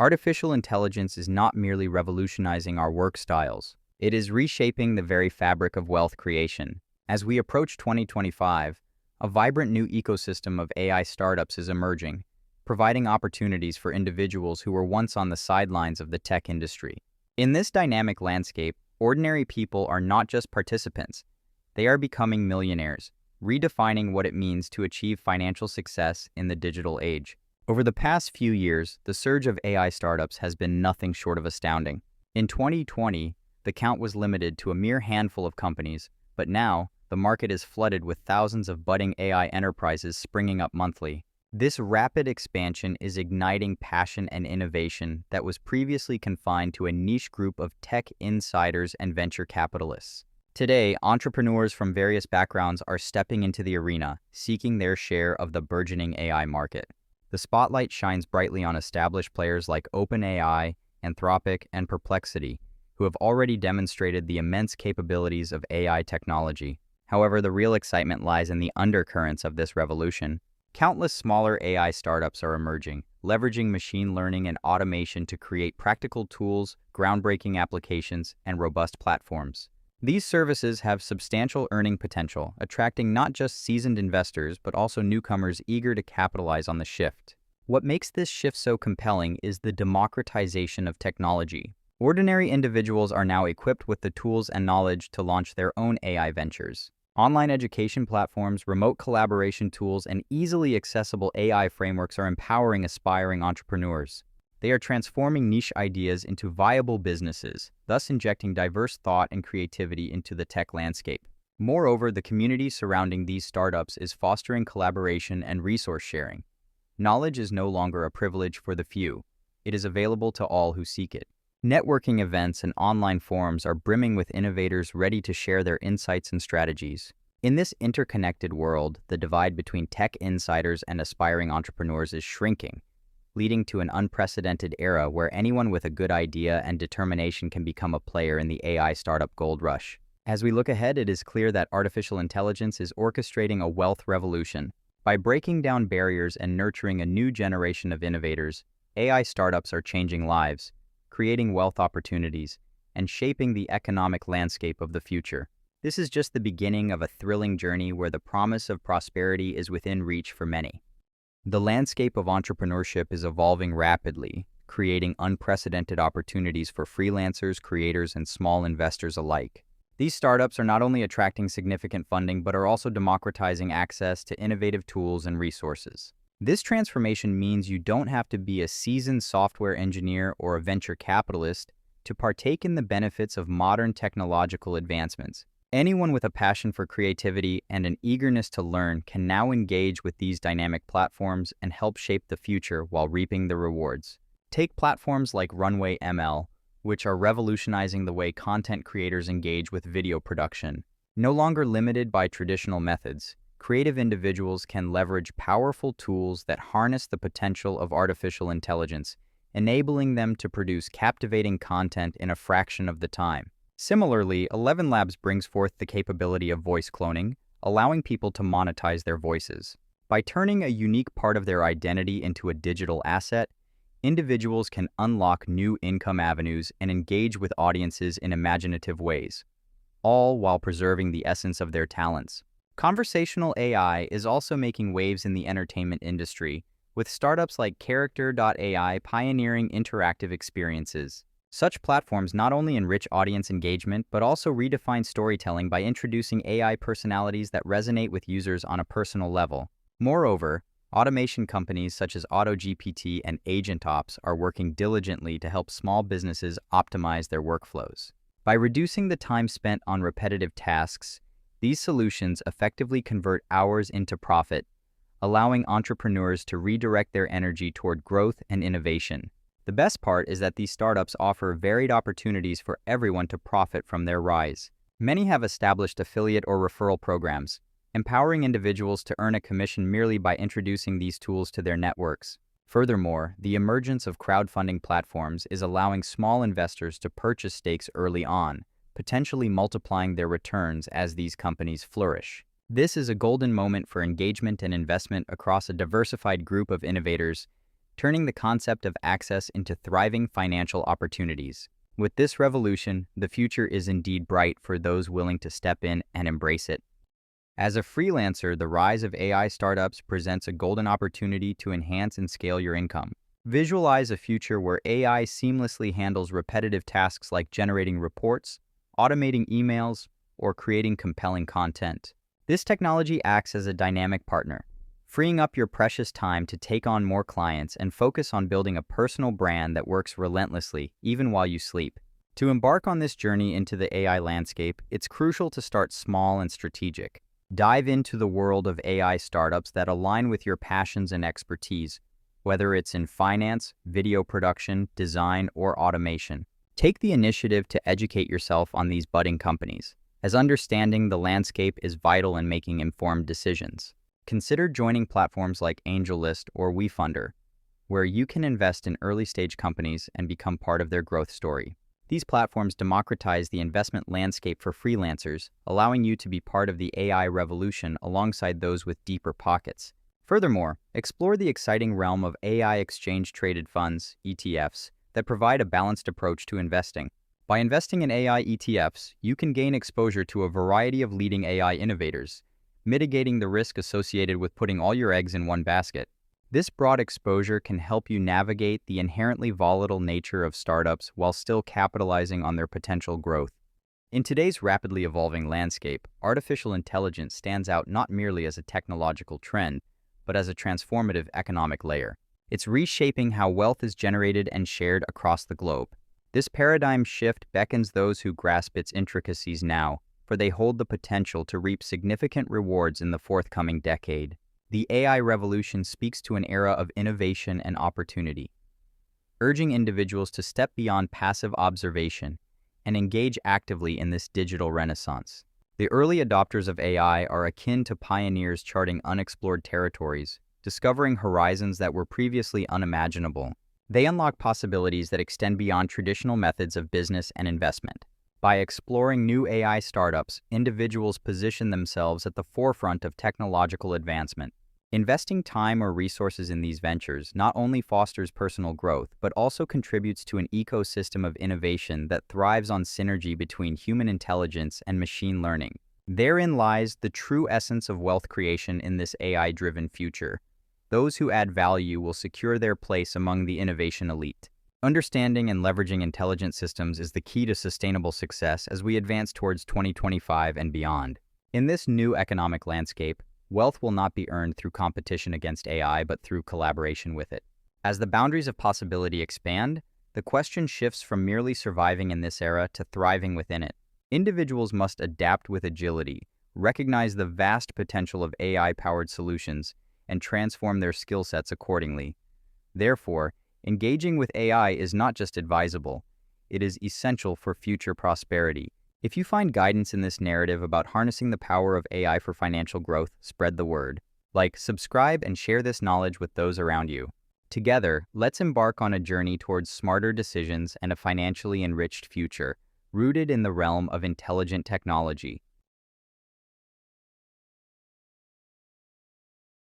Artificial intelligence is not merely revolutionizing our work styles, it is reshaping the very fabric of wealth creation. As we approach 2025, a vibrant new ecosystem of AI startups is emerging, providing opportunities for individuals who were once on the sidelines of the tech industry. In this dynamic landscape, ordinary people are not just participants, they are becoming millionaires, redefining what it means to achieve financial success in the digital age. Over the past few years, the surge of AI startups has been nothing short of astounding. In 2020, the count was limited to a mere handful of companies, but now, the market is flooded with thousands of budding AI enterprises springing up monthly. This rapid expansion is igniting passion and innovation that was previously confined to a niche group of tech insiders and venture capitalists. Today, entrepreneurs from various backgrounds are stepping into the arena, seeking their share of the burgeoning AI market. The spotlight shines brightly on established players like OpenAI, Anthropic, and Perplexity, who have already demonstrated the immense capabilities of AI technology. However, the real excitement lies in the undercurrents of this revolution. Countless smaller AI startups are emerging, leveraging machine learning and automation to create practical tools, groundbreaking applications, and robust platforms. These services have substantial earning potential, attracting not just seasoned investors but also newcomers eager to capitalize on the shift. What makes this shift so compelling is the democratization of technology. Ordinary individuals are now equipped with the tools and knowledge to launch their own AI ventures. Online education platforms, remote collaboration tools, and easily accessible AI frameworks are empowering aspiring entrepreneurs. They are transforming niche ideas into viable businesses, thus injecting diverse thought and creativity into the tech landscape. Moreover, the community surrounding these startups is fostering collaboration and resource sharing. Knowledge is no longer a privilege for the few. It is available to all who seek it. Networking events and online forums are brimming with innovators ready to share their insights and strategies. In this interconnected world, the divide between tech insiders and aspiring entrepreneurs is shrinking, leading to an unprecedented era where anyone with a good idea and determination can become a player in the AI startup gold rush. As we look ahead, it is clear that artificial intelligence is orchestrating a wealth revolution. By breaking down barriers and nurturing a new generation of innovators, AI startups are changing lives, creating wealth opportunities, and shaping the economic landscape of the future. This is just the beginning of a thrilling journey where the promise of prosperity is within reach for many. The landscape of entrepreneurship is evolving rapidly, creating unprecedented opportunities for freelancers, creators, and small investors alike. These startups are not only attracting significant funding, but are also democratizing access to innovative tools and resources. This transformation means you don't have to be a seasoned software engineer or a venture capitalist to partake in the benefits of modern technological advancements. Anyone with a passion for creativity and an eagerness to learn can now engage with these dynamic platforms and help shape the future while reaping the rewards. Take platforms like Runway ML, which are revolutionizing the way content creators engage with video production. No longer limited by traditional methods, creative individuals can leverage powerful tools that harness the potential of artificial intelligence, enabling them to produce captivating content in a fraction of the time. Similarly, 11 Labs brings forth the capability of voice cloning, allowing people to monetize their voices. By turning a unique part of their identity into a digital asset, individuals can unlock new income avenues and engage with audiences in imaginative ways, all while preserving the essence of their talents. Conversational AI is also making waves in the entertainment industry, with startups like Character.ai pioneering interactive experiences. Such platforms not only enrich audience engagement, but also redefine storytelling by introducing AI personalities that resonate with users on a personal level. Moreover, automation companies such as AutoGPT and AgentOps are working diligently to help small businesses optimize their workflows. By reducing the time spent on repetitive tasks, these solutions effectively convert hours into profit, allowing entrepreneurs to redirect their energy toward growth and innovation. The best part is that these startups offer varied opportunities for everyone to profit from their rise. Many have established affiliate or referral programs, empowering individuals to earn a commission merely by introducing these tools to their networks. Furthermore, the emergence of crowdfunding platforms is allowing small investors to purchase stakes early on, potentially multiplying their returns as these companies flourish. This is a golden moment for engagement and investment across a diversified group of innovators turning the concept of access into thriving financial opportunities. With this revolution, the future is indeed bright for those willing to step in and embrace it. As a freelancer, the rise of AI startups presents a golden opportunity to enhance and scale your income. Visualize a future where AI seamlessly handles repetitive tasks like generating reports, automating emails, or creating compelling content. This technology acts as a dynamic partner, freeing up your precious time to take on more clients and focus on building a personal brand that works relentlessly, even while you sleep. To embark on this journey into the AI landscape, it's crucial to start small and strategic. Dive into the world of AI startups that align with your passions and expertise, whether it's in finance, video production, design, or automation. Take the initiative to educate yourself on these budding companies, as understanding the landscape is vital in making informed decisions. Consider joining platforms like AngelList or WeFunder, where you can invest in early-stage companies and become part of their growth story. These platforms democratize the investment landscape for freelancers, allowing you to be part of the AI revolution alongside those with deeper pockets. Furthermore, explore the exciting realm of AI exchange-traded funds, ETFs, that provide a balanced approach to investing. By investing in AI ETFs, you can gain exposure to a variety of leading AI innovators, mitigating the risk associated with putting all your eggs in one basket. This broad exposure can help you navigate the inherently volatile nature of startups while still capitalizing on their potential growth. In today's rapidly evolving landscape, artificial intelligence stands out not merely as a technological trend, but as a transformative economic layer. It's reshaping how wealth is generated and shared across the globe. This paradigm shift beckons those who grasp its intricacies now, for they hold the potential to reap significant rewards in the forthcoming decade. The AI revolution speaks to an era of innovation and opportunity, urging individuals to step beyond passive observation and engage actively in this digital renaissance. The early adopters of AI are akin to pioneers charting unexplored territories, discovering horizons that were previously unimaginable. They unlock possibilities that extend beyond traditional methods of business and investment. By exploring new AI startups, individuals position themselves at the forefront of technological advancement. Investing time or resources in these ventures not only fosters personal growth, but also contributes to an ecosystem of innovation that thrives on synergy between human intelligence and machine learning. Therein lies the true essence of wealth creation in this AI-driven future. Those who add value will secure their place among the innovation elite. Understanding and leveraging intelligent systems is the key to sustainable success as we advance towards 2025 and beyond. In this new economic landscape, wealth will not be earned through competition against AI, but through collaboration with it. As the boundaries of possibility expand, the question shifts from merely surviving in this era to thriving within it. Individuals must adapt with agility, recognize the vast potential of AI-powered solutions, and transform their skill sets accordingly. Therefore, engaging with AI is not just advisable, it is essential for future prosperity. If you find guidance in this narrative about harnessing the power of AI for financial growth, spread the word. Like, subscribe, and share this knowledge with those around you. Together, let's embark on a journey towards smarter decisions and a financially enriched future, rooted in the realm of intelligent technology.